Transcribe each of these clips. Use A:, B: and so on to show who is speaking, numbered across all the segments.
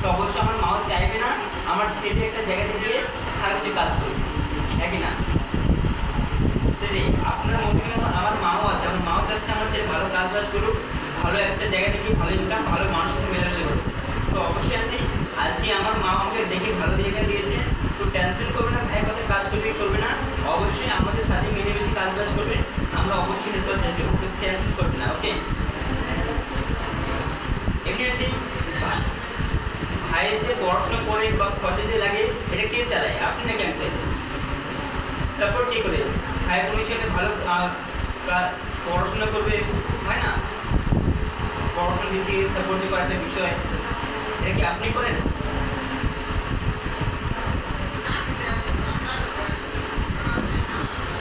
A: তো অবশ্যই আমার মাও চাইবে না আমার ছেলে একটা জায়গাতে গিয়ে খারাপ কাজ করবে, নাকি না? সেটাই আপনার মধ্যে কিন্তু আমার মাও আছে, আমার মাও চাচ্ছে আমার ছেলে ভালো কাজ বাজ করুক, ভালো একটা জায়গাতে গিয়ে ভালো ইনকাম, ভালো মানুষের সাথে মেলামেশা করুক। তো অবশ্যই আপনি আজকে আমার মা আমাকে দেখে ভালো জায়গা দিয়েছে, তো টেনশন করবে না, ভাইয়ের কথা কাজ করবে করবে না, অবশ্যই আমাদের সাথে মিলেমিশে কাজ বাজ করবে, আমরা অবশ্যই হেল্প করার চেষ্টা করবো, টেনশন করবে না। ওকে, এমনি ভাইয়ের যে পড়াশোনা করে বা খরচা যে লাগে এটা কে চালায়, আপনি না কেন সাপোর্ট কে করে? ভাইয়ের কোনো ছেলে ভালো পড়াশোনা করবে, হয় না? পড়াশোনার দিক থেকে সাপোর্ট যে করার একটা বিষয়, এটা কি আপনি করেন?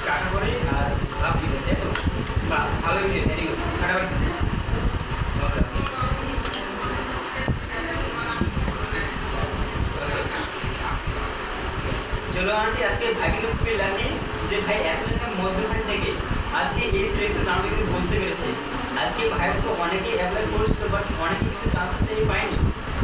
A: টাকা করে আর আপনি তাই তো? বা ভালো ভেরি গুড, টাকা চলো আন্টি, আজকে ভাইকে খুবই লাগে যে ভাই এতজনের মধ্যখান থেকে আজকে এই সিলেকশন আমরা কিন্তু বুঝতে পেরেছি। আজকে ভাইয়ের তো অনেকেই অ্যাপ্লাই করেছিল, বাট অনেকেই কিন্তু চান্সটাই পায়নি।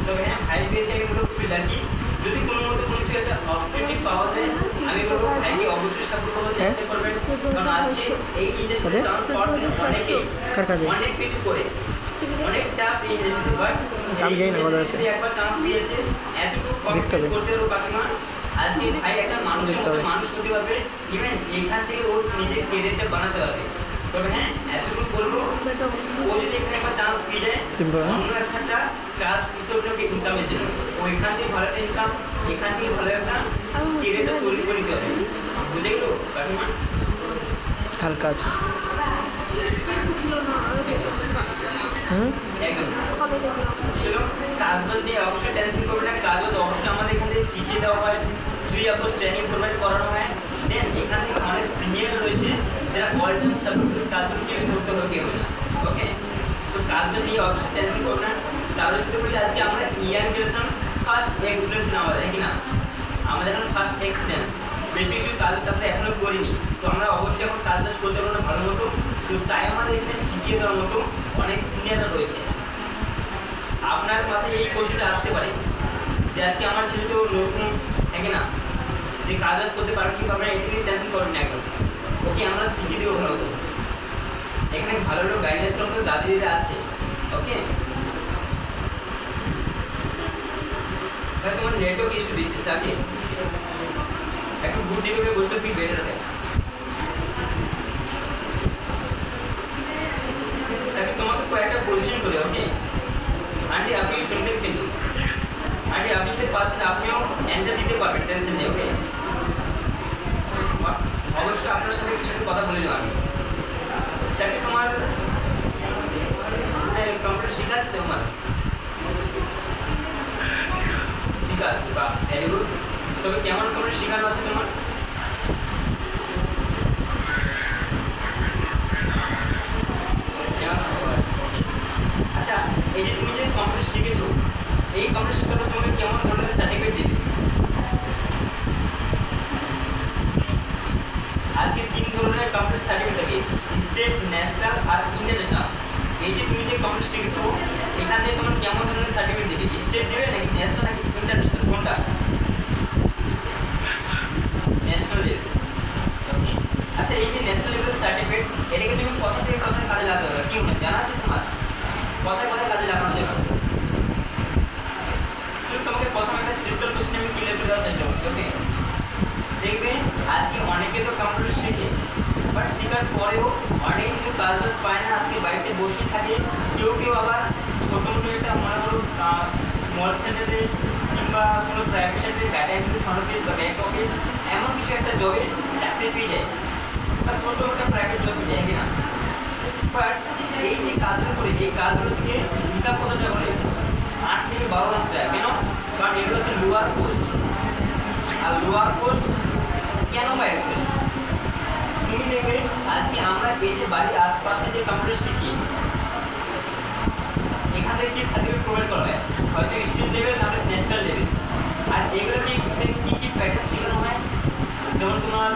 A: তবে হ্যাঁ, ভাই পেয়েছি, আমি বলবো খুবই লাকি। যদি কোনো মতো কোনো কিছু একটা অপরচুনিটি পাওয়া যায়, আমি বলবো ভাইকে অবশ্যই সাপোর্ট করার চেষ্টা করবেন, কারণ আজকে এই ইন্ডাস্ট্রিতে চান্স পাওয়ার জন্য অনেকেই অনেক কিছু করে, অনেক টাফ ইন্ডাস্ট্রি, বাট একবার চান্স পেয়েছে এতটুকু কমিটমেন্ট করতে হবে কাকিমা। আজকে ভাই একটা মানুষের মতো মানুষ হতে পারবে, ইভেন এখান থেকে ওর নিজের কেরিয়ারটা বানাতে পারবে। তবে হ্যাঁ, এতটুকু বলবো, ও যদি এখানে একবার চান্স পেয়ে যায়, অন্য একটা কাজ খুঁজতে হবে ইনকামের জন্য, ওইখান থেকে ভালো একটা ইনকাম, এখান থেকে ভালো একটা কেরিয়ারটা তৈরি করে দিতে হবে। বুঝে গেল কাকিমা?
B: হালকা আছে
A: চলো, কাজ বাজ নিয়ে অবশ্যই টেনশন করবে না, কাজ বাজ অবশ্যই আমাদের এখান থেকে শিখিয়ে দেওয়া হয়, free of cost training provide করানো হয়। দেন এখান থেকে অনেক সিনিয়র রয়েছে যারা অল টাইম সাপোর্ট কাজগুলো কেউ করতে হবে কেউ না। ওকে, তো কাজটা নিয়ে অবশ্যই টেনশন করবে না। তাহলে যদি বলি আজকে আমরা ইয়াং জেনারেশন ফার্স্ট এক্সপিরিয়েন্স না আমাদের, নাকি না? আমাদের এখন ফার্স্ট এক্সপিরিয়েন্স, বেশি কিছু কাজ আমরা এখনো করিনি, তো আমরা অবশ্যই এখন কাজ বাজ করতে পারবো না ভালো মতো, তো তাই আমাদের এখানে শিখিয়ে দেওয়ার মতো অনেক সিনিয়ররা রয়েছে। আপনার মাথায় এই কোশ্চেনটা আসতে পারে যে আজকে আমার ছেলে তো নতুন, নাকি না, যে কাজ বাজ করতে পারবে কি পারবে না, এটা নিয়ে টেনশন করেন না একদম। ওকে, আমরা শিখিয়ে দেবো ভালো তো, এখানে ভালো ভালো গাইডেন্স করার দাদি দিদিরা আছে। ওকে, তোমার নেটওয়ার্ক ইস্যু দিচ্ছে সাথে, একটু বুদ্ধি করে বসলে কি বেটার হয়। সাথে তোমাকে কয়েকটা কোশ্চেন করে, ওকে আন্টি, আপনি শুনবেন কিন্তু আন্টি, আপনি যদি পাচ্ছেন আপনিও অ্যান্সার দিতে পারবেন, টেনশন নেই। ওকে, অবশ্যই আপনার সাথে কিছু কথা বলে নেব আমি। সাথে তোমার কম্পিউটার শেখা আছে? তোমার শেখা আছে, বা ভেরি গুড। তবে কেমন কম্পিউটার শেখানো আছে তোমার? আচ্ছা, এই যে তুমি যে কম্পিউটার শিখেছো, এই কম্পিউটার শেখার পর তোমাকে কেমন ধরনের সার্টিফিকেট দেবে? আজকে 3 ধরনের কম্পিউটার সার্টিফিকেট থাকে, স্টেট, ন্যাশনাল আর ইন্টারন্যাশনাল। এই যে তুমি যে কম্পিউটার শিখেছো, এখান থেকে তোমার কেমন ধরনের সার্টিফিকেট দেবে? স্টেট দেবে নাকি ন্যাশনাল নাকি ইন্টারন্যাশনাল, কোনটা? ন্যাশনাল দেবে। আচ্ছা, এই যে ন্যাশনাল লেভেলের সার্টিফিকেট, এটাকে তুমি কোথা থেকে কোথায় কাজে লাগাতে পারবে, কি মনে জানা আছে তোমার? কোথায় কোথায় কাজে লাগানো যাবে? তোমাকে প্রথম একটা সিম্পল কোশ্চেন আমি ক্লিয়ার করে দেওয়ার চেষ্টা করছি। ওকে, দেখবে আজকে অনেকে তো কম্পিউটার শেখে, বাট শেখার পরেও অনেকে কিন্তু কাজ বাজ পায় না, আজকে বাড়িতে বসে থাকে। কেউ কেউ আবার ছোটো মোটো একটা মনে করো মল সেন্টারে কিংবা কোনো প্রাইভেট সেক্টরে ডাটা এন্ট্রি, ফ্রন্ট অফিস বা ব্যাক অফিস, এমন কিছু একটা জবে চাকরি পেয়ে যায়, বা ছোটো একটা প্রাইভেট জব পেয়ে যায়, কিনা? বাট এই যে কাজগুলো করে, এই কাজগুলো থেকে ইনকাম কত টাকা করে? 8 থেকে 12 লাখ টাকা। কেন? কারণ এগুলো হচ্ছে লোয়ার পোস্ট। আর লোয়ার পোস্ট কেন পাই অ্যাকচুয়ালি? তুমি দেখবে আজকে আমরা এই যে বাড়ির আশপাশে যে কম্পিউটার শিখি, এখান থেকে কি সার্টিফিকেট প্রোভাইড করা হয়? হয়তো স্টেট লেভেল না হলে ন্যাশনাল লেভেল। আর এগুলো কি কী প্যাটার্ন শেখানো হয়? যেমন তোমার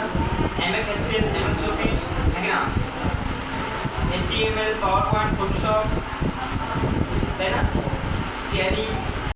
A: MS Excel, MS Office, হ্যাঁ না, HTML, পাওয়ার পয়েন্ট, ফটোশপ, তাই না, ট্যালি,